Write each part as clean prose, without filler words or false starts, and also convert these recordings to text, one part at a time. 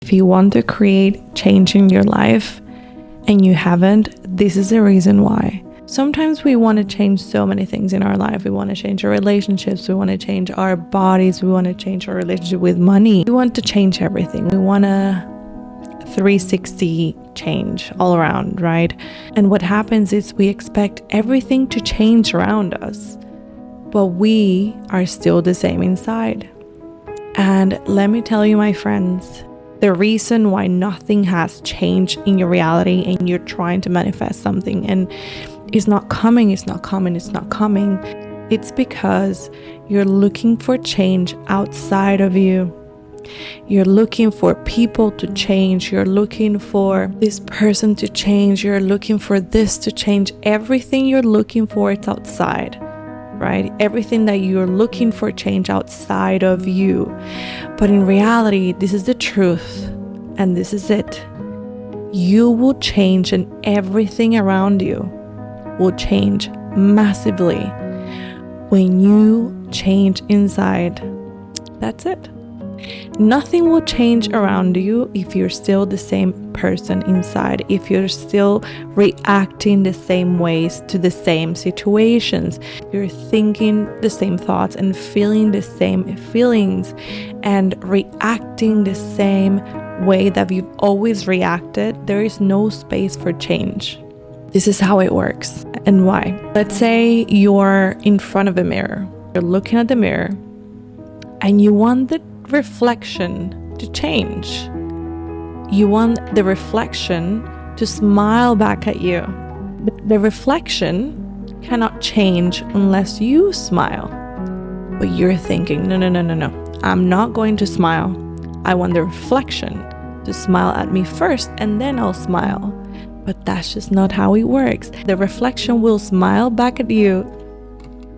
If you want to create change in your life and you haven't, this is the reason why. Sometimes we want to change so many things in our life. We want to change our relationships. We want to change our bodies. We want to change our relationship with money. We want to change everything. We want a 360 change all around, right? And what happens is we expect everything to change around us, but we are still the same inside. And let me tell you, my friends, the reason why nothing has changed in your reality and you're trying to manifest something and it's not coming, it's because you're looking for change outside of you. You're looking for people to change. You're looking for this person to change. You're looking for this to change. Everything you're looking for, it's outside, right? Everything that you're looking for change outside of you. But in reality, this is the truth, and this is it. You will change, and everything around you will change massively when you change inside. That's it. Nothing will change around you if you're still the same person inside, if you're still reacting the same ways to the same situations, you're thinking the same thoughts and feeling the same feelings and reacting the same way that you've always reacted. There is no space for change. This is how it works. And why? Let's say you're in front of a mirror. You're looking at the mirror and you want the reflection to change. You want the reflection to smile back at you. But the reflection cannot change unless you smile. But you're thinking, no. I'm not going to smile. I want the reflection to smile at me first and then I'll smile. But that's just not how it works. The reflection will smile back at you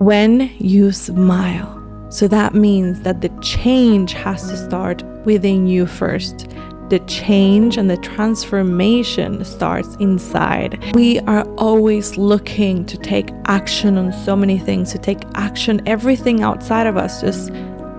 when you smile. So that means that the change has to start within you first. The change and the transformation starts inside. We are always looking to take action on so many things, to take action, everything outside of us.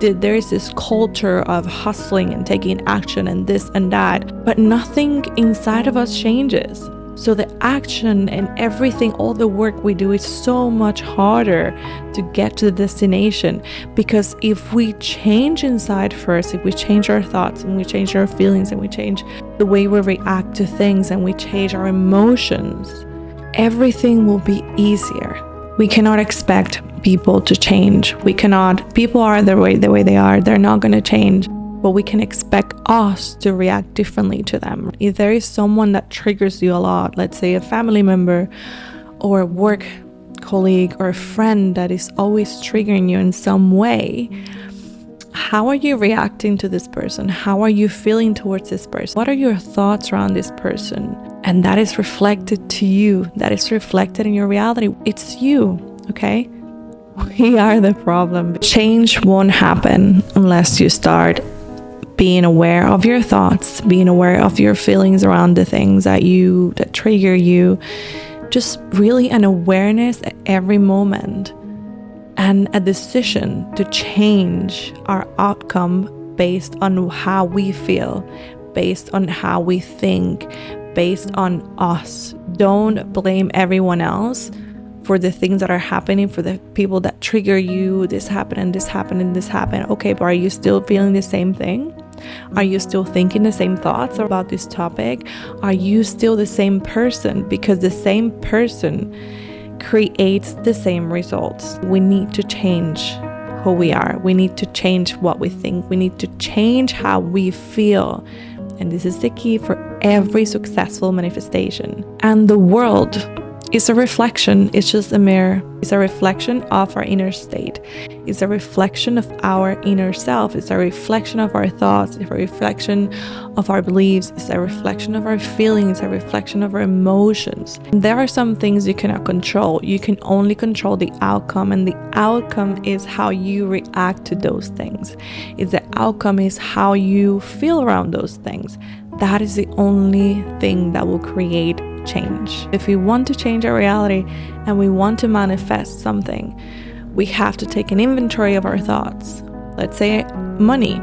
There is this culture of hustling and taking action and this and that, but nothing inside of us changes. So the action and everything, all the work we do is so much harder to get to the destination, because if we change inside first, if we change our thoughts and we change our feelings and we change the way we react to things and we change our emotions, everything will be easier. We cannot expect people to change. People are the way they are. They're not going to change. But we can expect us to react differently to them. If there is someone that triggers you a lot, let's say a family member or a work colleague or a friend that is always triggering you in some way, how are you reacting to this person? How are you feeling towards this person? What are your thoughts around this person? And that is reflected to you. That is reflected in your reality. It's you, okay? We are the problem. Change won't happen unless you start being aware of your thoughts, being aware of your feelings around the things that trigger you. Just really an awareness at every moment and a decision to change our outcome based on how we feel, based on how we think, based on us. Don't blame everyone else for the things that are happening, for the people that trigger you. This happened and this happened and this happened. Okay, but are you still feeling the same thing? Are you still thinking the same thoughts about this topic? Are you still the same person? Because the same person creates the same results. We need to change who we are. We need to change what we think. We need to change how we feel. And this is the key for every successful manifestation. And the world is a reflection. It's just a mirror. It's a reflection of our inner state. It's a reflection of our inner self. It's a reflection of our thoughts. It's a reflection of our beliefs. It's a reflection of our feelings. It's a reflection of our emotions. And there are some things you cannot control. You can only control the outcome, and the outcome is how you react to those things. The outcome is how you feel around those things. That is the only thing that will create change. If we want to change our reality and we want to manifest something, we have to take an inventory of our thoughts. Let's say money.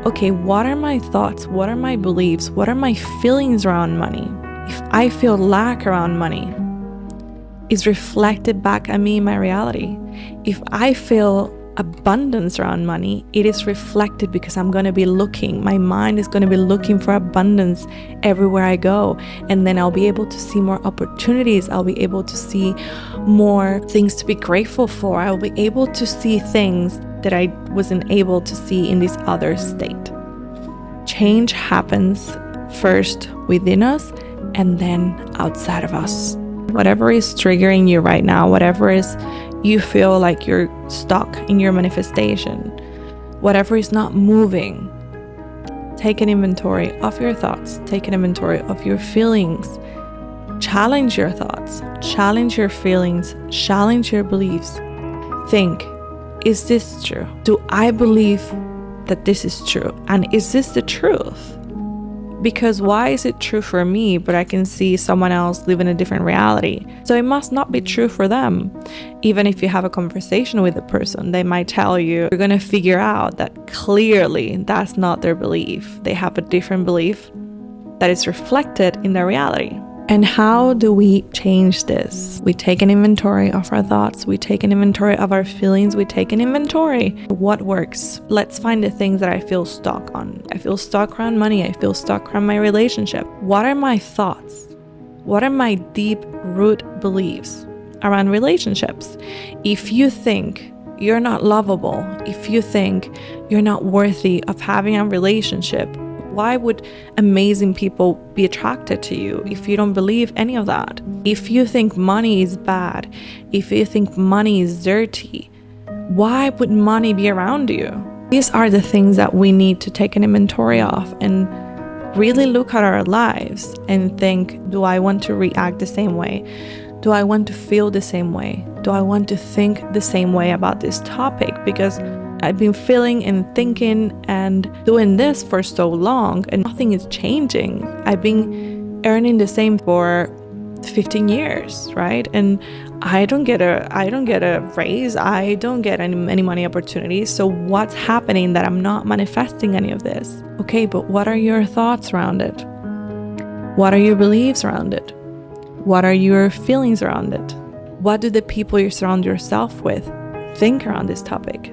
okay, what are my thoughts? What are my beliefs? What are my feelings around money? If I feel lack around money, it's reflected back at me in my reality. If I feel abundance around money, it is reflected because I'm going to be looking. My mind is going to be looking for abundance everywhere I go. And then I'll be able to see more opportunities. I'll be able to see more things to be grateful for. I'll be able to see things that I wasn't able to see in this other state. Change happens first within us and then outside of us. Whatever is triggering you right now, whatever is you feel like you're stuck in your manifestation, whatever is not moving, take an inventory of your thoughts, take an inventory of your feelings, challenge your thoughts, challenge your feelings, challenge your beliefs. Think, is this true? Do I believe that this is true? And is this the truth? Because why is it true for me, but I can see someone else live in a different reality? So it must not be true for them. Even if you have a conversation with a person, they might tell you, you're going to figure out that clearly that's not their belief. They have a different belief that is reflected in their reality. And how do we change this? We take an inventory of our thoughts. We take an inventory of our feelings. We take an inventory. What works? Let's find the things that I feel stuck on. I feel stuck around money. I feel stuck around my relationship. What are my thoughts? What are my deep root beliefs around relationships? If you think you're not lovable, if you think you're not worthy of having a relationship, why would amazing people be attracted to you if you don't believe any of that? If you think money is bad, if you think money is dirty, why would money be around you? These are the things that we need to take an inventory of and really look at our lives and think, do I want to react the same way? Do I want to feel the same way? Do I want to think the same way about this topic? Because I've been feeling and thinking and doing this for so long and nothing is changing. I've been earning the same for 15 years, right? And I don't get a raise. I don't get any money opportunities. So what's happening that I'm not manifesting any of this? Okay, but what are your thoughts around it? What are your beliefs around it? What are your feelings around it? What do the people you surround yourself with think around this topic?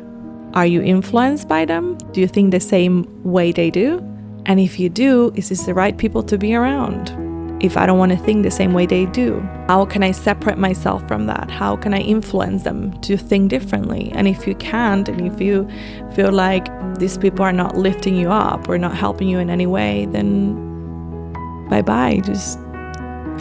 Are you influenced by them? Do you think the same way they do? And if you do, is this the right people to be around? If I don't want to think the same way they do, how can I separate myself from that? How can I influence them to think differently? And if you can't, and if you feel like these people are not lifting you up or not helping you in any way, then bye-bye. Just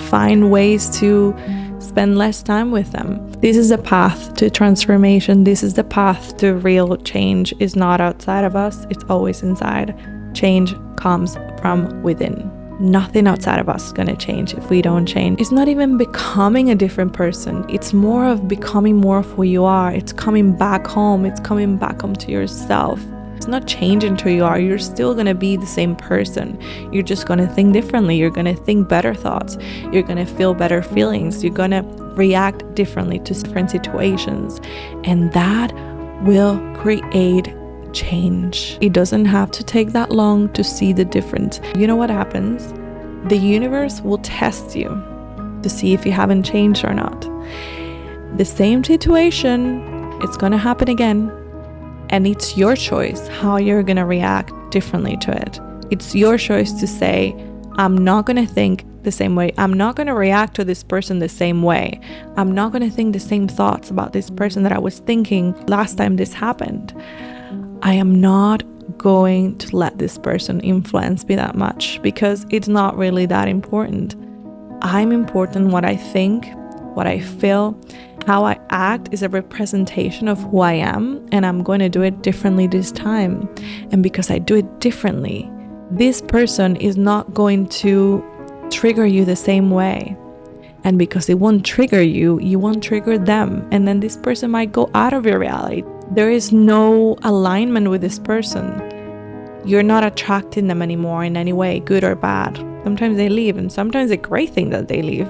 find ways to spend less time with them. This is the path to transformation. This is the path to real change. It's not outside of us, it's always inside. Change comes from within. Nothing outside of us is going to change if we don't change. It's not even becoming a different person. It's more of becoming more of who you are. It's coming back home. It's coming back home to yourself. It's not changing who you are. You're still going to be the same person. You're just going to think differently. You're going to think better thoughts. You're going to feel better feelings. You're going to react differently to different situations. And that will create change. It doesn't have to take that long to see the difference. You know what happens? The universe will test you to see if you haven't changed or not. The same situation, it's going to happen again. And it's your choice how you're going to react differently to it. It's your choice to say, I'm not going to think the same way. I'm not going to react to this person the same way. I'm not going to think the same thoughts about this person that I was thinking last time this happened. I am not going to let this person influence me that much because it's not really that important. I'm important. What I think, what I feel, how I act is a representation of who I am, and I'm going to do it differently this time. And because I do it differently, this person is not going to trigger you the same way. And because it won't trigger you, you won't trigger them. And then this person might go out of your reality. There is no alignment with this person. You're not attracting them anymore in any way, good or bad. Sometimes they leave, and sometimes it's a great thing that they leave.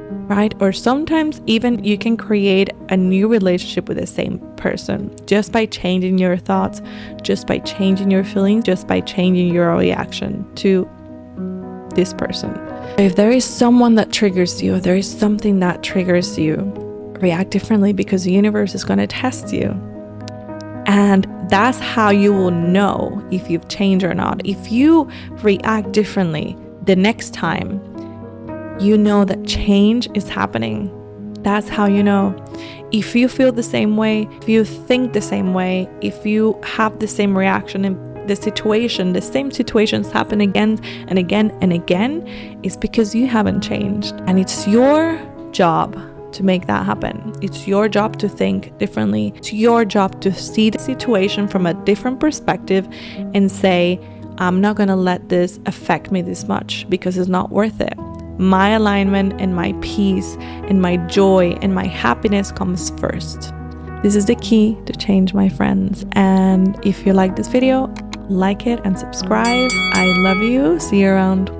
right? Or sometimes even you can create a new relationship with the same person just by changing your thoughts, just by changing your feelings, just by changing your reaction to this person. If there is someone that triggers you, if there is something that triggers you, react differently, because the universe is going to test you. And that's how you will know if you've changed or not. If you react differently the next time, you know that change is happening. That's how you know. If you feel the same way, if you think the same way, if you have the same reaction in the situation, the same situations happen again and again and again, it's because you haven't changed. And it's your job to make that happen. It's your job to think differently. It's your job to see the situation from a different perspective and say, I'm not going to let this affect me this much because it's not worth it. My alignment and my peace and my joy and my happiness comes first. This is the key to change, my friends. And if you like this video, like it and subscribe. I love you. See you around.